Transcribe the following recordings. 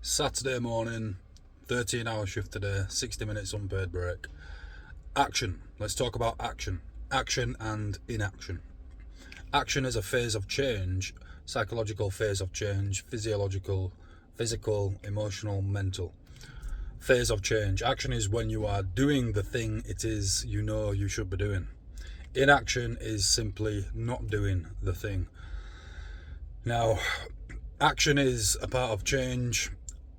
Saturday morning, 13-hour shift today, 60 minutes unpaid break. Action. Let's talk about action. Action and inaction. Action is a phase of change, psychological phase of change, physiological, physical, emotional, mental. Phase of change. Action is when you are doing the thing it is you know you should be doing. Inaction is simply not doing the thing. Now, action is a part of change,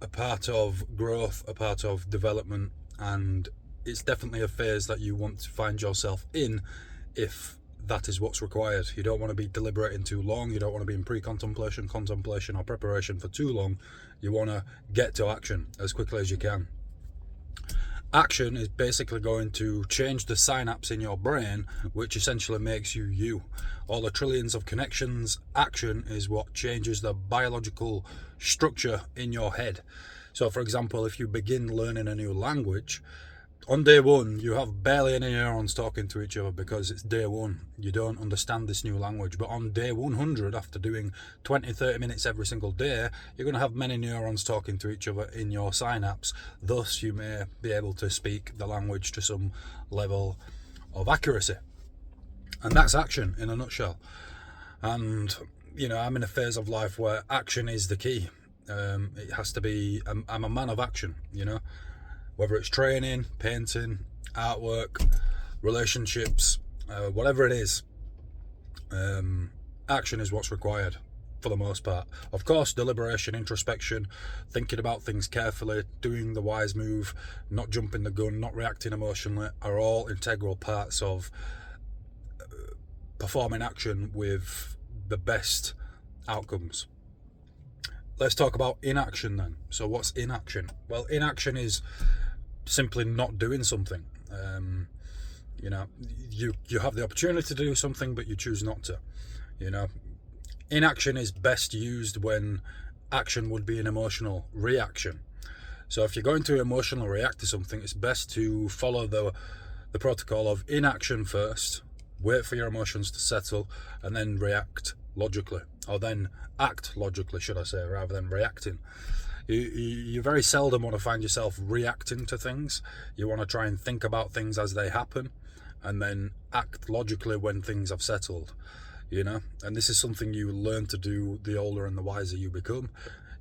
a part of growth, a part of development, and it's definitely a phase that you want to find yourself in if that is what's required. You don't want to be deliberating too long, you don't want to be in pre-contemplation, contemplation or preparation for too long. You want to get to action as quickly as you can. Action is basically going to change the synapse in your brain, which essentially makes you you. All the trillions of connections, action is what changes the biological structure in your head. So for example, if you begin learning a new language, on day one, you have barely any neurons talking to each other because it's day one. You don't understand this new language. But on day 100, after doing 20-30 minutes every single day, you're going to have many neurons talking to each other in your synapse. Thus, you may be able to speak the language to some level of accuracy. And that's action in a nutshell. And, I'm in a phase of life where action is the key. It has to be, I'm a man of action, whether it's training, painting, artwork, relationships, whatever it is, action is what's required for the most part. Of course, deliberation, introspection, thinking about things carefully, doing the wise move, not jumping the gun, not reacting emotionally, are all integral parts of performing action with the best outcomes. Let's talk about inaction then. So what's inaction? Well, inaction is simply not doing something. You have the opportunity to do something, but you choose not to. Inaction is best used when action would be an emotional reaction. So if you're going to emotionally react to something, it's best to follow the protocol of inaction first, wait for your emotions to settle, and then react logically, or then act logically, should I say, rather than reacting. You very seldom want to find yourself reacting to things. You want to try and think about things as they happen and then act logically when things have settled, and this is something you learn to do the older and the wiser you become.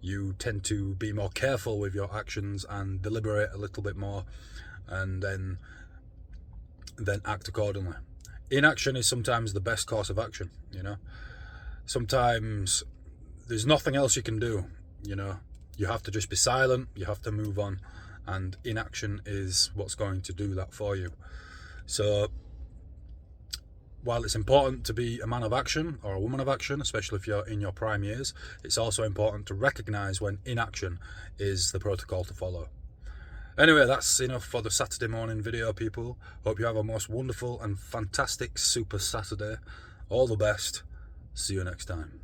You tend to be more careful with your actions and deliberate a little bit more, and then act accordingly. Inaction is sometimes the best course of action. Sometimes there's nothing else you can do. You have to just be silent, you have to move on, and inaction is what's going to do that for you. So while it's important to be a man of action or a woman of action, especially if you're in your prime years, it's also important to recognize when inaction is the protocol to follow. Anyway, that's enough for the Saturday morning video, people. Hope you have a most wonderful and fantastic super Saturday. All the best. See you next time.